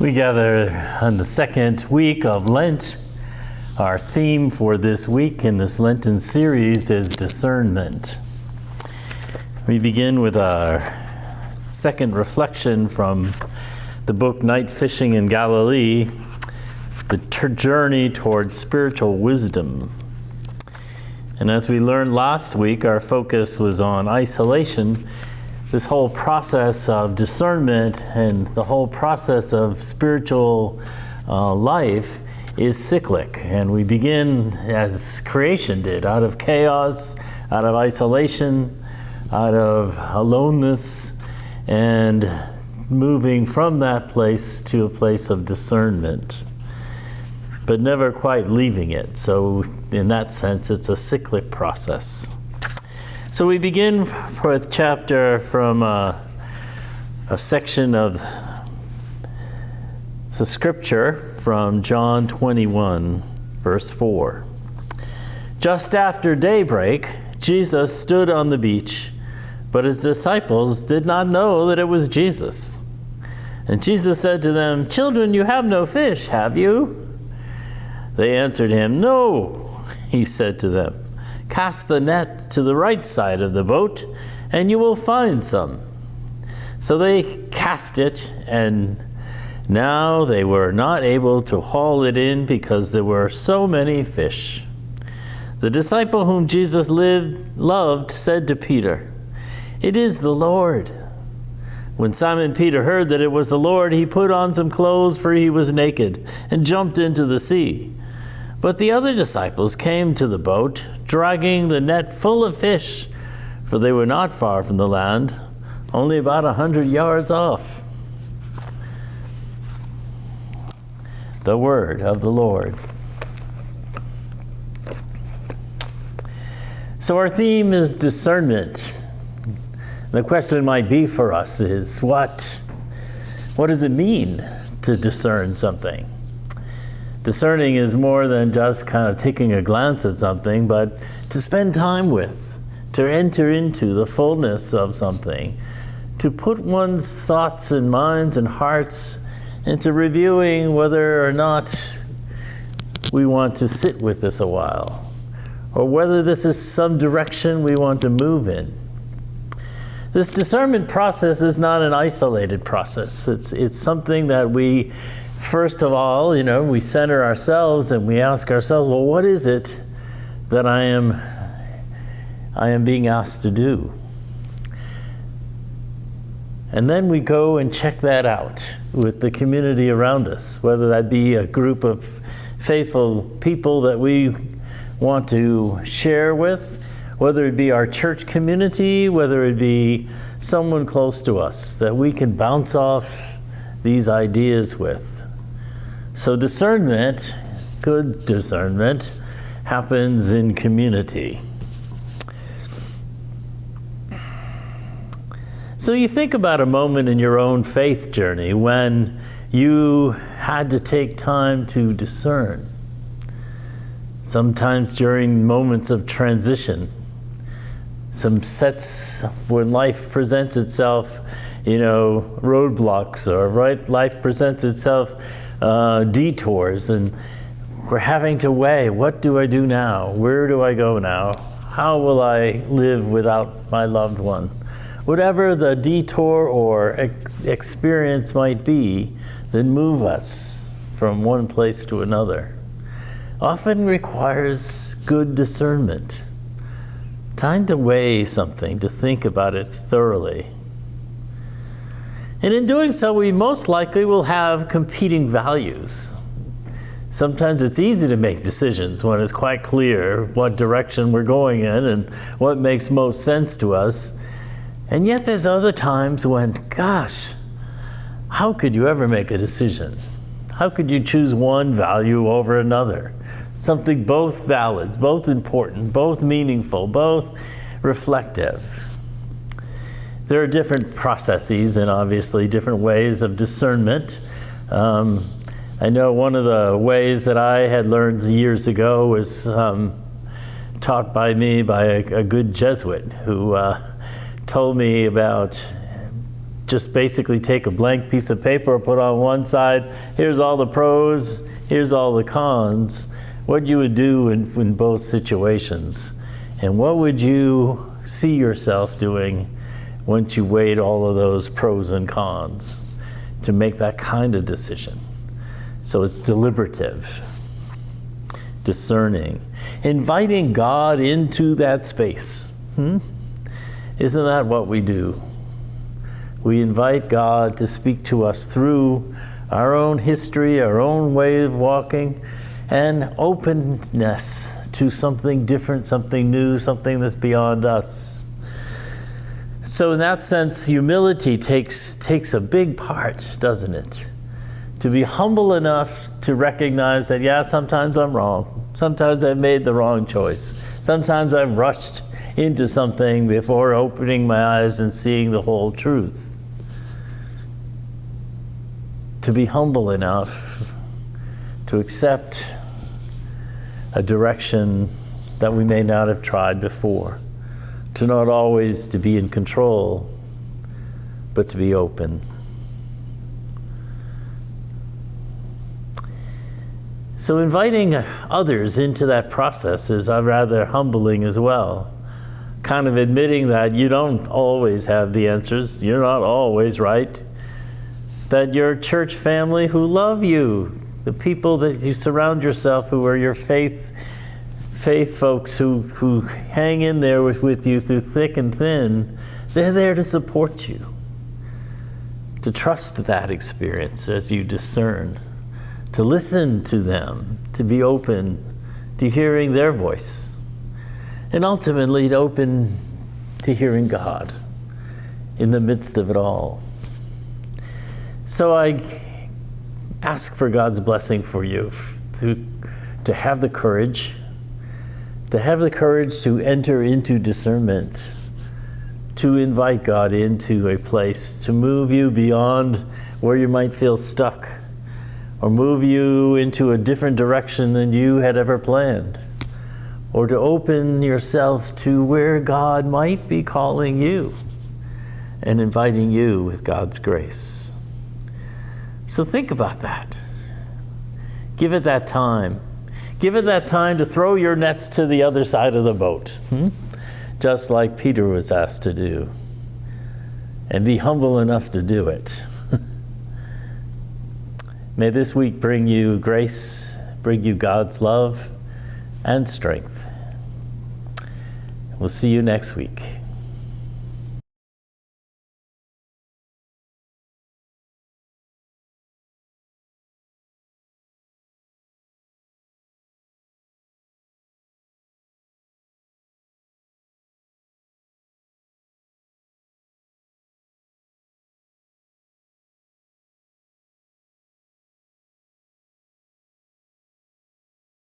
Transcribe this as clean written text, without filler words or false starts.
We gather on the second week of Lent. Our theme for this week in this Lenten series is discernment. We begin with our second reflection from the book Night Fishing in Galilee, the journey towards spiritual wisdom. And as we learned last week, our focus was on isolation. This whole process of discernment and the whole process of spiritual life is cyclic. And we begin as creation did, out of chaos, out of isolation, out of aloneness, and moving from that place to a place of discernment, but never quite leaving it. So in that sense, it's a cyclic process. So we begin with chapter from a section of the scripture from John 21, verse 4. Just after daybreak, Jesus stood on the beach, but his disciples did not know that it was Jesus. And Jesus said to them, "Children, you have no fish, have you?" They answered him, "No." He said to them, "Cast the net to the right side of the boat, and you will find some." So they cast it, and now they were not able to haul it in because there were so many fish. The disciple whom Jesus loved said to Peter, "It is the Lord." When Simon Peter heard that it was the Lord, he put on some clothes, for he was naked, and jumped into the sea. But the other disciples came to the boat, dragging the net full of fish, for they were not far from the land, only about 100 yards off. The word of the Lord. So our theme is discernment. The question might be for us is, what does it mean to discern something? Discerning is more than just kind of taking a glance at something, but to spend time with, to enter into the fullness of something, to put one's thoughts and minds and hearts into reviewing whether or not we want to sit with this a while, or whether this is some direction we want to move in. This discernment process is not an isolated process. It's something that we, first of all, we center ourselves and we ask ourselves, well, what is it that I am being asked to do? And then we go and check that out with the community around us, whether that be a group of faithful people that we want to share with, whether it be our church community, whether it be someone close to us that we can bounce off these ideas with. So discernment, good discernment, happens in community. So you think about a moment in your own faith journey when you had to take time to discern. Sometimes during moments of transition, some sets when life presents itself, roadblocks, or life presents itself detours, and we're having to weigh, what do I do now? Where do I go now? How will I live without my loved one? Whatever the detour or experience might be that move us from one place to another often requires good discernment. Time to weigh something, to think about it thoroughly. And in doing so, we most likely will have competing values. Sometimes it's easy to make decisions when it's quite clear what direction we're going in and what makes most sense to us. And yet there's other times when, gosh, how could you ever make a decision? How could you choose one value over another? Something both valid, both important, both meaningful, both reflective. There are different processes and obviously different ways of discernment. I know one of the ways that I had learned years ago was taught by me by a good Jesuit who told me about just basically take a blank piece of paper, put on one side, here's all the pros, here's all the cons, what you would do in both situations. And what would you see yourself doing once you weighed all of those pros and cons to make that kind of decision? So it's deliberative, discerning, inviting God into that space. Isn't that what we do? We invite God to speak to us through our own history, our own way of walking, and openness to something different, something new, something that's beyond us. So in that sense, humility takes a big part, doesn't it? To be humble enough to recognize that, yeah, sometimes I'm wrong. Sometimes I've made the wrong choice. Sometimes I've rushed into something before opening my eyes and seeing the whole truth. To be humble enough to accept a direction that we may not have tried before. To not always to be in control, but to be open. So inviting others into that process is rather humbling as well. Kind of admitting that you don't always have the answers, you're not always right, that your church family who love you, the people that you surround yourself who are your faith folks who hang in there with you through thick and thin, they're there to support you. To trust that experience as you discern, to listen to them, to be open to hearing their voice, and ultimately to open to hearing God in the midst of it all. So I ask for God's blessing for you, to have the courage to enter into discernment, to invite God into a place, to move you beyond where you might feel stuck, or move you into a different direction than you had ever planned, or to open yourself to where God might be calling you and inviting you with God's grace. So think about that. Give it that time. Give it that time to throw your nets to the other side of the boat, just like Peter was asked to do. And be humble enough to do it. May this week bring you grace, bring you God's love and strength. We'll see you next week.